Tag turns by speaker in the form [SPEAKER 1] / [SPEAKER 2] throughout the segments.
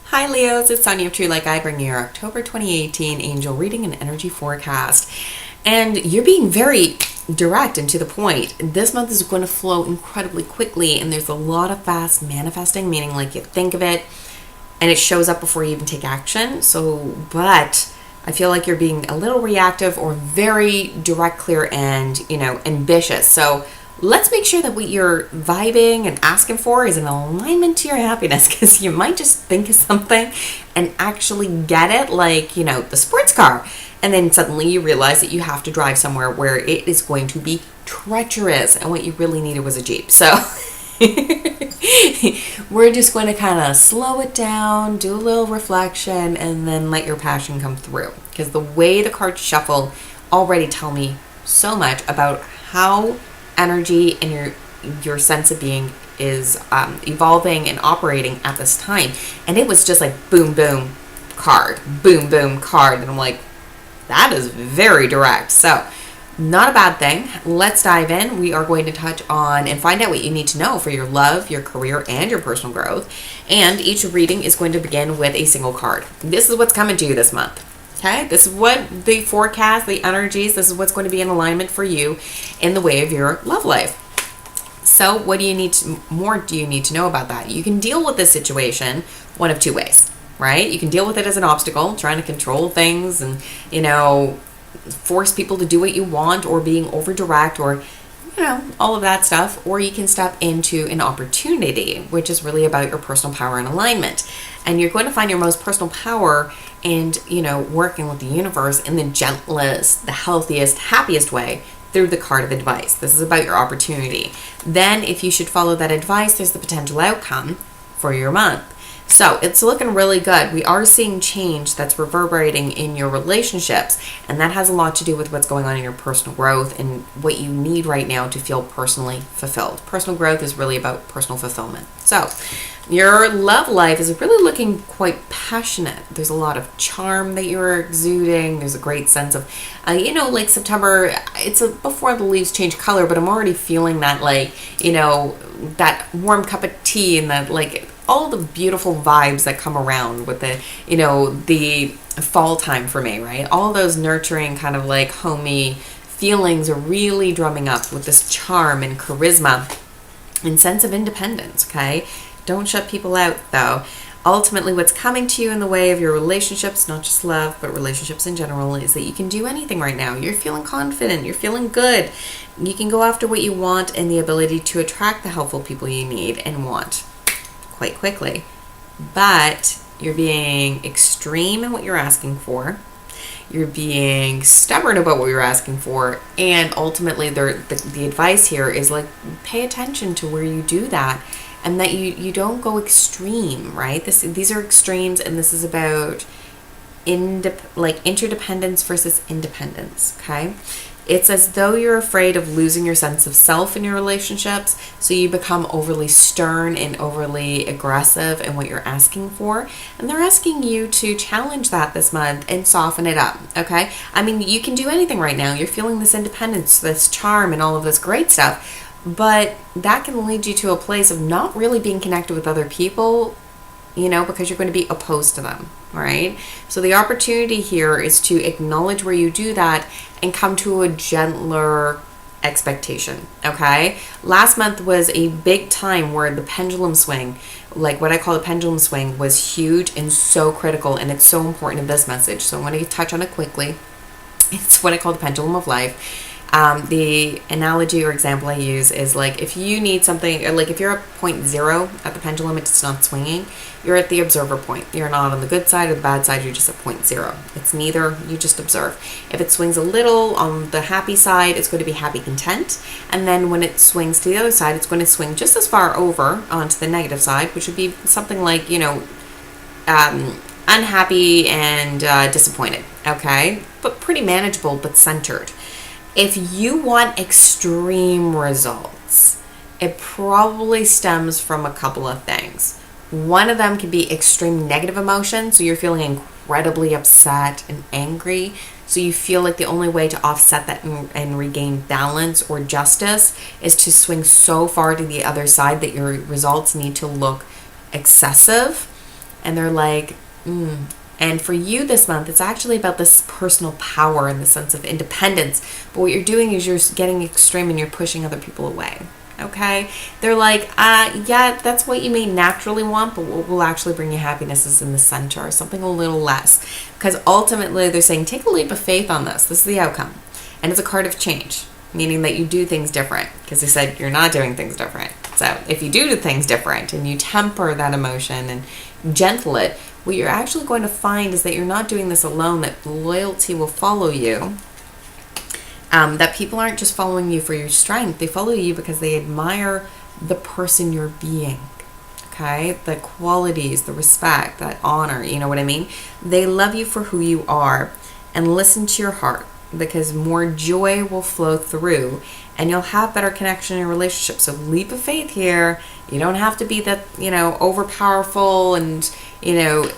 [SPEAKER 1] Hi Leos, it's Sonia of True Light Guide bringing your October 2018 angel reading and energy forecast. And you're being very direct and to the point. This month is going to flow incredibly quickly, and there's a lot of fast manifesting, meaning like you think of it and it shows up before you even take action. But I feel like you're being a little reactive or very direct, clear, and, ambitious. So let's make sure that what you're vibing and asking for is in alignment to your happiness, because you might just think of something and actually get it, like, the sports car. And then suddenly you realize that you have to drive somewhere where it is going to be treacherous, and what you really needed was a Jeep. So we're just going to kind of slow it down, do a little reflection, and then let your passion come through. Because the way the cards shuffle already tell me so much about how energy and your sense of being is evolving and operating at this time. And it was just like boom, boom, card, boom, boom, card. And I'm like, that is very direct. So not a bad thing. Let's dive in. We are going to touch on and find out what you need to know for your love, your career, and your personal growth. And each reading is going to begin with a single card. This is what's coming to you this month. Okay, this is what the forecast, the energies, this is what's going to be in alignment for you in the way of your love life. So what do you need to know about that? You can deal with this situation one of two ways, right? You can deal with it as an obstacle, trying to control things and, force people to do what you want, or being over direct, or all of that stuff. Or you can step into an opportunity, which is really about your personal power and alignment. And you're going to find your most personal power and, working with the universe in the gentlest, the healthiest, happiest way through the card of advice. This is about your opportunity. Then if you should follow that advice, there's the potential outcome for your month. So it's looking really good. We are seeing change that's reverberating in your relationships, and that has a lot to do with what's going on in your personal growth and what you need right now to feel personally fulfilled. Personal growth is really about personal fulfillment. So your love life is really looking quite passionate. There's a lot of charm that you're exuding. There's a great sense of, like September, before the leaves change color, but I'm already feeling that, that warm cup of tea and that, all the beautiful vibes that come around with the fall time for me, right? All those nurturing kind of homey feelings are really drumming up with this charm and charisma and sense of independence, okay? Don't shut people out, though. Ultimately, what's coming to you in the way of your relationships, not just love, but relationships in general, is that you can do anything right now. You're feeling confident. You're feeling good. You can go after what you want, and the ability to attract the helpful people you need and want quite quickly. But you're being extreme in what you're asking for. You're being stubborn about what you're asking for. And ultimately, the advice here is pay attention to where you do that, and that you don't go extreme, right? These are extremes, and this is about interdependence versus independence, okay? It's as though you're afraid of losing your sense of self in your relationships, so you become overly stern and overly aggressive in what you're asking for. And they're asking you to challenge that this month and soften it up, okay? I mean, you can do anything right now. You're feeling this independence, this charm, and all of this great stuff. But that can lead you to a place of not really being connected with other people, because you're going to be opposed to them, right? So the opportunity here is to acknowledge where you do that and come to a gentler expectation, okay? Last month was a big time where the pendulum swing, what I call the pendulum swing, was huge and so critical, and it's so important in this message. So I'm going to touch on it quickly. It's what I call the pendulum of life. The analogy or example I use is if you need something, or if you're at point zero at the pendulum, it's not swinging, you're at the observer point. You're not on the good side or the bad side, you're just at point zero. It's neither, you just observe. If it swings a little on the happy side, it's going to be happy content. And then when it swings to the other side, it's going to swing just as far over onto the negative side, which would be something unhappy and disappointed, okay? But pretty manageable, but centered. If you want extreme results, it probably stems from a couple of things. One of them could be extreme negative emotion, so you're feeling incredibly upset and angry, so you feel like the only way to offset that and regain balance or justice is to swing so far to the other side that your results need to look excessive. and they're like, And for you this month, it's actually about this personal power and the sense of independence. But what you're doing is you're getting extreme and you're pushing other people away. Okay? They're like, yeah, that's what you may naturally want, but what will actually bring you happiness is in the center, something a little less. Because ultimately, they're saying, take a leap of faith on this. This is the outcome. And it's a card of change, meaning that you do things different. Because they said you're not doing things different. So if you do things different and you temper that emotion and gentle it, what you're actually going to find is that you're not doing this alone, that loyalty will follow you. That people aren't just following you for your strength. They follow you because they admire the person you're being. Okay? The qualities, the respect, that honor, you know what I mean? They love you for who you are and listen to your heart, because more joy will flow through and you'll have better connection in your relationship. So leap of faith here. You don't have to be that, overpowerful and,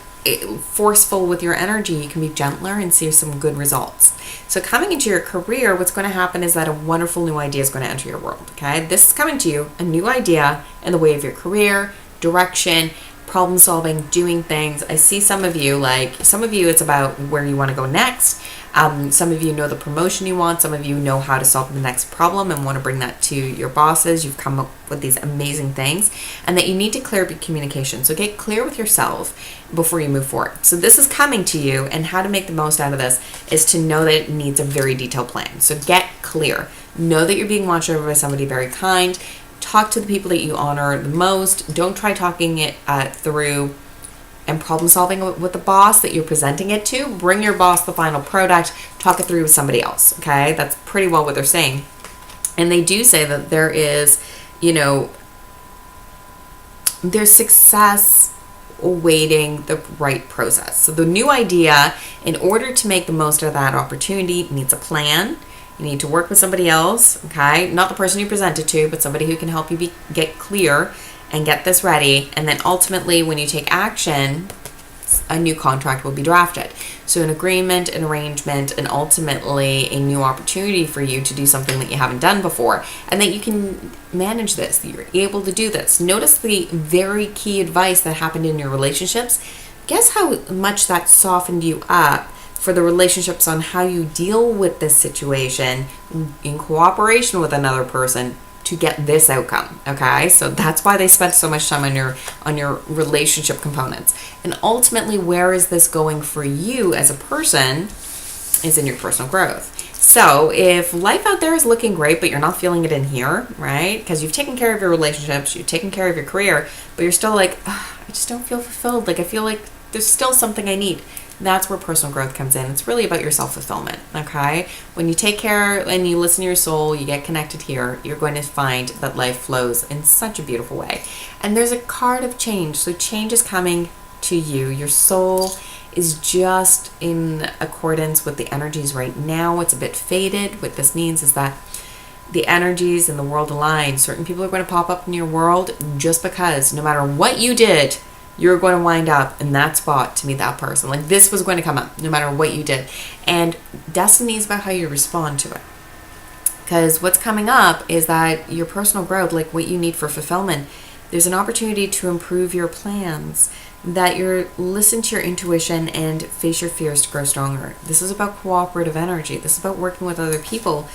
[SPEAKER 1] forceful with your energy. You can be gentler and see some good results. So coming into your career, what's going to happen is that a wonderful new idea is going to enter your world. Okay, this is coming to you, a new idea in the way of your career, direction, problem solving, doing things. I see some of you, it's about where you want to go next. Some of you know the promotion you want. Some of you know how to solve the next problem and want to bring that to your bosses. You've come up with these amazing things, and that you need to clear up your communication. So get clear with yourself before you move forward. So this is coming to you, and how to make the most out of this is to know that it needs a very detailed plan. So get clear. Know that you're being watched over by somebody very kind. Talk to the people that you honor the most. Don't try talking it through and problem solving with the boss that you're presenting it to. Bring your boss the final product. Talk it through with somebody else. Okay, that's pretty well what they're saying. And they do say that there is, there's success awaiting the right process. So the new idea, in order to make the most of that opportunity, needs a plan. You need to work with somebody else, okay? Not the person you present it to, but somebody who can help you get clear and get this ready. And then ultimately, when you take action, a new contract will be drafted. So an agreement, an arrangement, and ultimately a new opportunity for you to do something that you haven't done before, and that you can manage this, that you're able to do this. Notice the very key advice that happened in your relationships. Guess how much that softened you up for the relationships on how you deal with this situation in cooperation with another person to get this outcome. Okay, so that's why they spent so much time on your relationship components. And ultimately, where is this going for you as a person is in your personal growth. So if life out there is looking great, but you're not feeling it in here, right? Because you've taken care of your relationships, you've taken care of your career, but you're still like, I just don't feel fulfilled. Like I feel like there's still something I need. That's where personal growth comes in. It's really about your self-fulfillment, okay? When you take care and you listen to your soul, you get connected here, you're going to find that life flows in such a beautiful way. And there's a card of change. So change is coming to you. Your soul is just in accordance with the energies right now. It's a bit faded. What this means is that the energies in the world align. Certain people are going to pop up in your world just because no matter what you did, you're going to wind up in that spot to meet that person. Like this was going to come up no matter what you did. And destiny is about how you respond to it. Because what's coming up is that your personal growth, like what you need for fulfillment, there's an opportunity to improve your plans, that you're listen to your intuition and face your fears to grow stronger. This is about cooperative energy. This is about working with other people,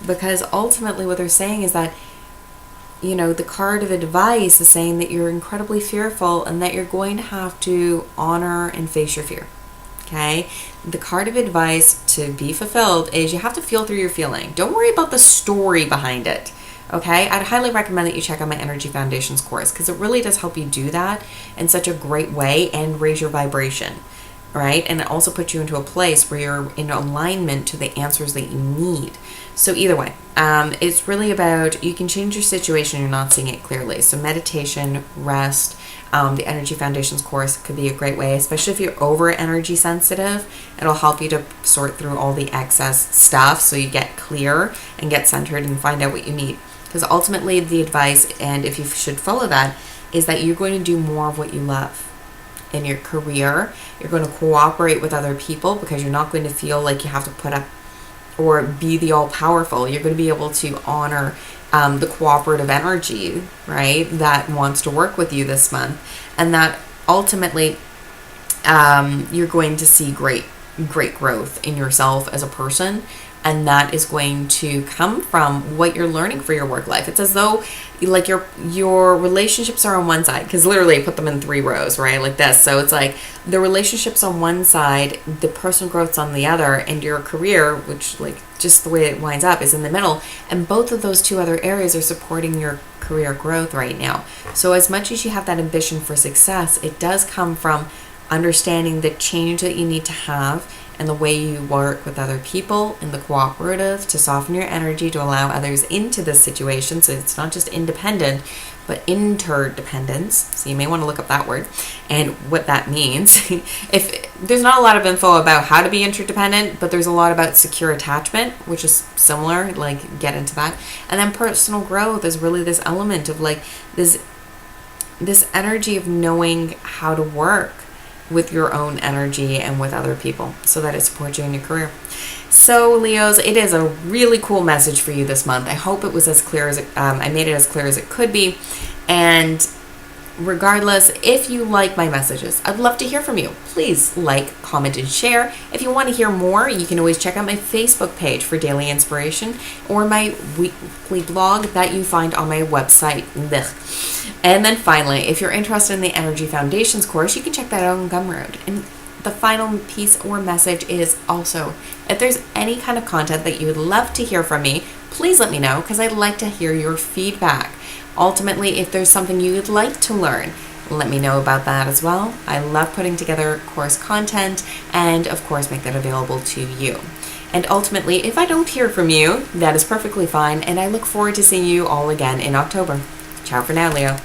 [SPEAKER 1] because ultimately what they're saying is that the card of advice is saying that you're incredibly fearful and that you're going to have to honor and face your fear. Okay? The card of advice to be fulfilled is you have to feel through your feeling. Don't worry about the story behind it. Okay? I'd highly recommend that you check out my Energy Foundations course, because it really does help you do that in such a great way and raise your vibration. Right? And it also puts you into a place where you're in alignment to the answers that you need. So either way, it's really about, you can change your situation, you're not seeing it clearly. So meditation, rest, the Energy Foundations course could be a great way, especially if you're over energy sensitive. It'll help you to sort through all the excess stuff so you get clear and get centered and find out what you need. Because ultimately the advice, and if you should follow that, is that you're going to do more of what you love in your career. You're going to cooperate with other people because you're not going to feel like you have to put up or be the all-powerful. You're going to be able to honor the cooperative energy, right, that wants to work with you this month. And that ultimately you're going to see great growth in yourself as a person, and that is going to come from what you're learning for your work life. It's as though like your relationships are on one side, because literally put them in 3 rows, right, like this. So it's like the relationships on one side, the personal growth's on the other, and your career, which like just the way it winds up, is in the middle. And both of those 2 other areas are supporting your career growth right now. So as much as you have that ambition for success, it does come from understanding the change that you need to have and the way you work with other people in the cooperative to soften your energy to allow others into this situation. So it's not just independent, but interdependence. So you may want to look up that word and what that means. If there's not a lot of info about how to be interdependent, but there's a lot about secure attachment, which is similar, like get into that. And then personal growth is really this element of like this energy of knowing how to work with your own energy and with other people so that it supports you in your career. So Leos, it is a really cool message for you this month. I hope it was as clear as I made it as clear as it could be. And regardless, if you like my messages, I'd love to hear from you. Please like, comment, and share. If you want to hear more, you can always check out my Facebook page for daily inspiration or my weekly blog that you find on my website. And then finally, if you're interested in the Energy Foundations course, you can check that out on Gumroad. And the final piece or message is also, if there's any kind of content that you would love to hear from me, please let me know, because I'd like to hear your feedback. Ultimately, if there's something you would like to learn, let me know about that as well. I love putting together course content and, of course, make that available to you. And ultimately, if I don't hear from you, that is perfectly fine, and I look forward to seeing you all again in October. Ciao for now, Leo.